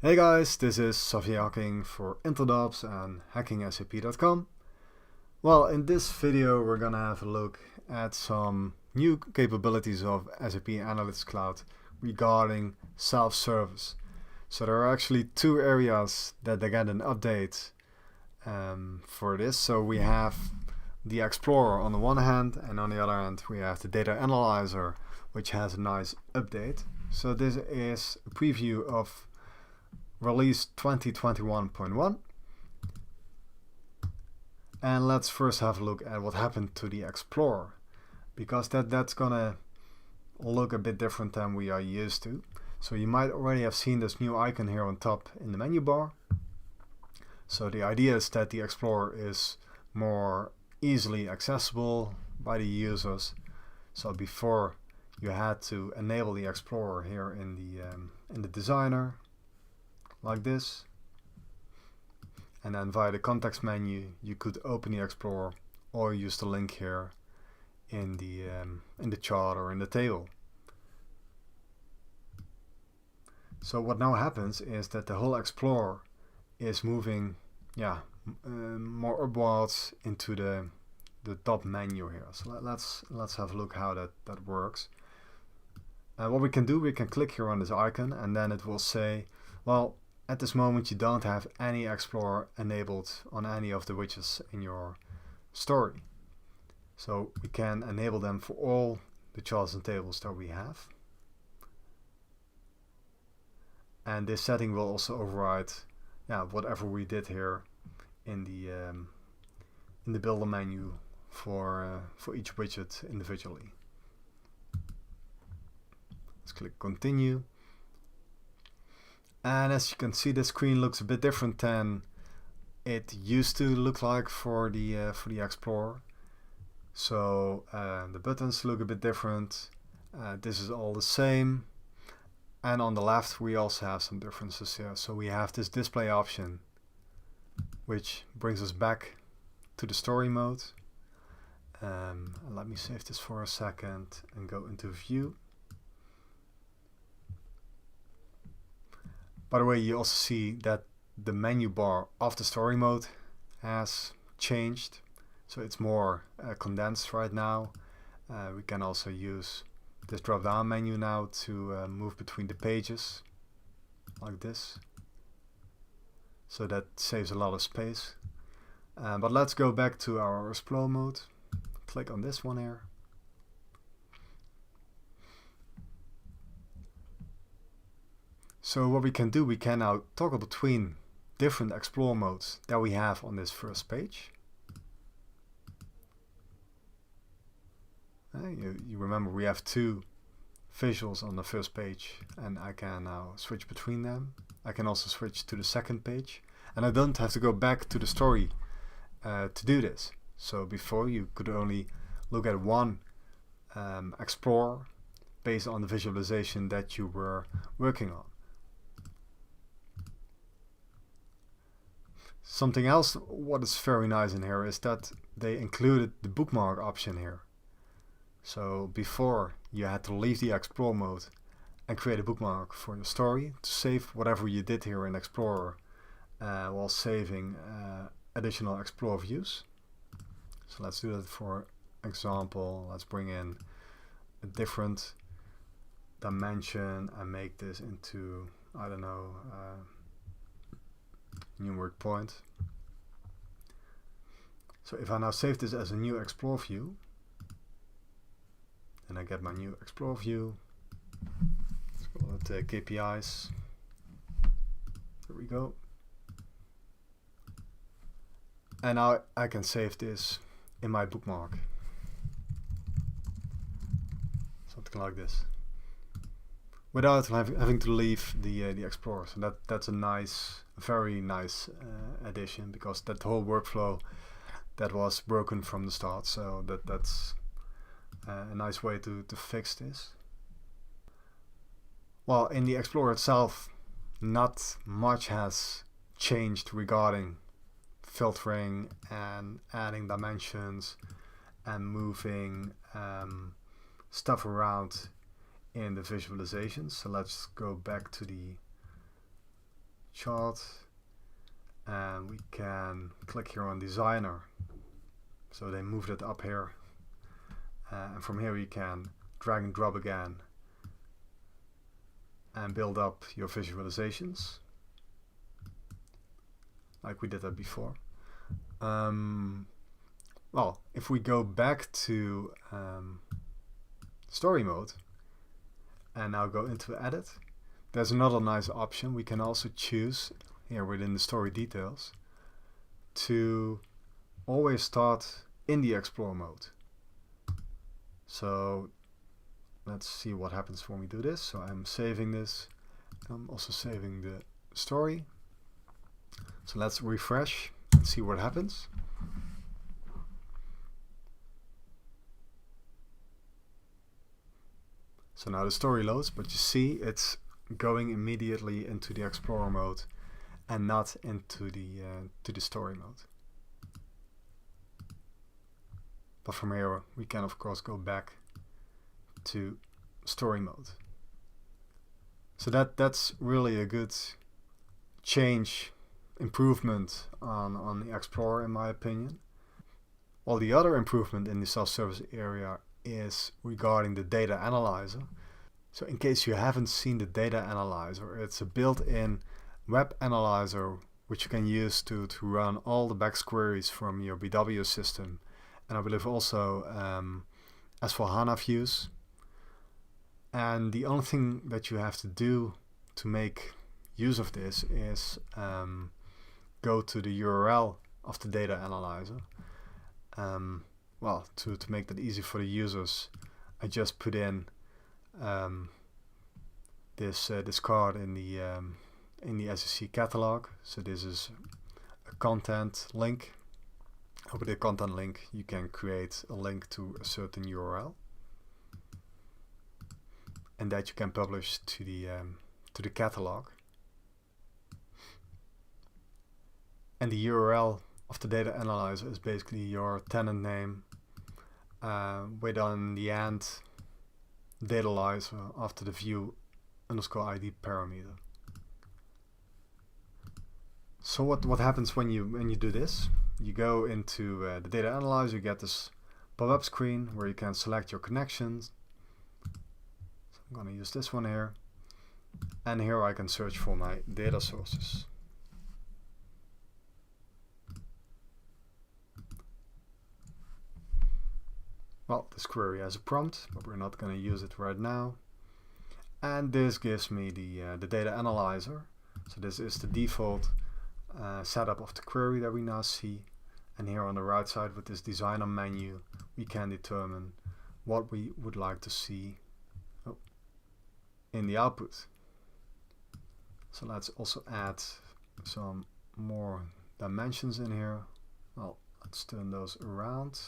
Hey guys, this is Sophia Hacking for Introdops and hackingsap.com. Well, in this video we're gonna have a look at some new capabilities of SAP Analytics Cloud regarding self-service. So there are actually two areas that they get an update for this. So we have the Explorer on the one hand, and on the other hand we have the Data Analyzer, which has a nice update. So this is a preview of release 2021.1, and let's first have a look at what happened to the Explorer, because that's gonna look a bit different than we are used to. So you might already have seen this new icon here on top in the menu bar. So the idea is that the Explorer is more easily accessible by the users. So before you had to enable the Explorer here in the designer, like this, and then via the context menu you could open the Explorer or use the link here in the chart or in the table. So what now happens is that the whole Explorer is moving more upwards into the top menu here. So let's have a look how that works. What we can do, we can click here on this icon, and then it will say, well, at this moment you don't have any Explorer enabled on any of the widgets in your story. So we can enable them for all the charts and tables that we have. And this setting will also override whatever we did here in the builder menu for each widget individually. Let's click continue. And as you can see, the screen looks a bit different than it used to look like for the Explorer. So the buttons look a bit different. This is all the same. And on the left we also have some differences here. So we have this display option, which brings us back to the story mode. Let me save this for a second and go into view. By the way, you also see that the menu bar of the story mode has changed, so it's more condensed right now. We can also use this drop down menu now to move between the pages like this, so that saves a lot of space. But let's go back to our explore mode. Click on this one here. So what we can do, we can now toggle between different explore modes that we have on this first page. You remember we have two visuals on the first page, and I can now switch between them. I can also switch to the second page, and I don't have to go back to the story to do this. So before, you could only look at one Explorer based on the visualization that you were working on. Something else what is very nice in here is that they included the bookmark option here. So before, you had to leave the Explore mode and create a bookmark for your story to save whatever you did here in Explorer while saving additional Explore views. So let's do that for example. Let's bring in a different dimension and make this into, I don't know, numeric point. So if I now save this as a new Explore view, and I get my new Explore view, let's call it KPIs. There we go. And now I can save this in my bookmark. Something like this, without having to leave the Explorer. So that's a very nice addition, because that whole workflow that was broken from the start. So that's a nice way to fix this. Well, in the Explorer itself, not much has changed regarding filtering and adding dimensions and moving stuff around in the visualizations. So let's go back to the chart, and we can click here on designer. So they moved it up here, and from here you can drag and drop again and build up your visualizations like we did that before. Well, if we go back to story mode and now go into edit, there's another nice option. We can also choose here within the story details to always start in the explore mode. So let's see what happens when we do this. So I'm saving this. I'm also saving the story. So let's refresh and see what happens. So now the story loads, but you see it's going immediately into the Explorer mode and not into the story mode. But from here we can of course go back to story mode. So that's really a good change, improvement on the Explorer in my opinion. Well, the other improvement in the self-service area is regarding the data analyzer. So in case you haven't seen the data analyzer, it's a built-in web analyzer which you can use to run all the back queries from your BW system, and I believe also S/4HANA views. And the only thing that you have to do to make use of this is go to the URL of the data analyzer. Well, to make that easy for the users, I just put in this card in the SAC catalog. So this is a content link. With the content link, you can create a link to a certain URL, and that you can publish to the catalog. And the URL of the data analyzer is basically your tenant name with on the end datalyzer after the view _ ID parameter. So what happens when you do this? You go into the data analyzer, you get this pop-up screen where you can select your connections. So I'm going to use this one here, and here I can search for my data sources. Well, this query has a prompt, but we're not going to use it right now. And this gives me the data analyzer. So this is the default setup of the query that we now see. And here on the right side with this designer menu, we can determine what we would like to see in the output. So let's also add some more dimensions in here. Well, let's turn those around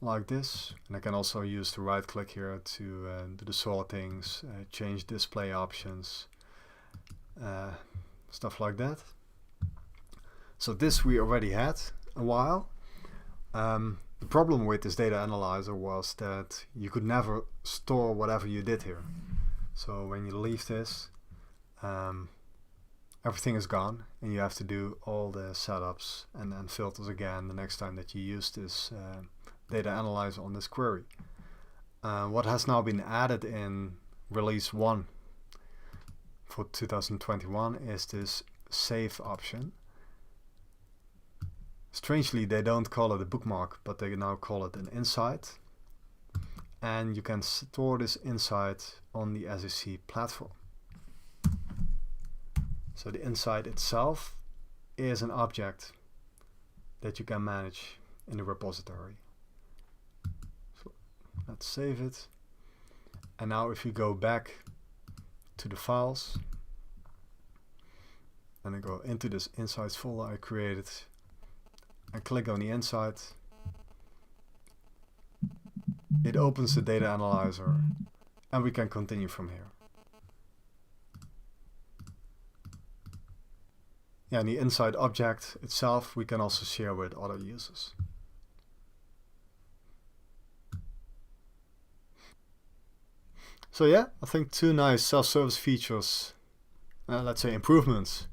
like this, and I can also use the right click here to do the sortings, change display options, stuff like that. So this we already had a while. The problem with this data analyzer was that you could never store whatever you did here. So when you leave this, everything is gone, and you have to do all the setups and then filters again the next time that you use this data analyzer on this query. What has now been added in release 1 for 2021 is this save option. Strangely, they don't call it a bookmark, but they now call it an insight, and you can store this insight on the SAC platform. So the insight itself is an object that you can manage in the repository. So let's save it. And now if you go back to the files and I go into this insights folder I created and click on the insight, it opens the data analyzer and we can continue from here. Yeah, and the insight object itself we can also share with other users. So yeah, I think two nice self-service features let's say improvements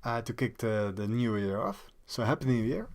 to kick the new year off. So happy new year.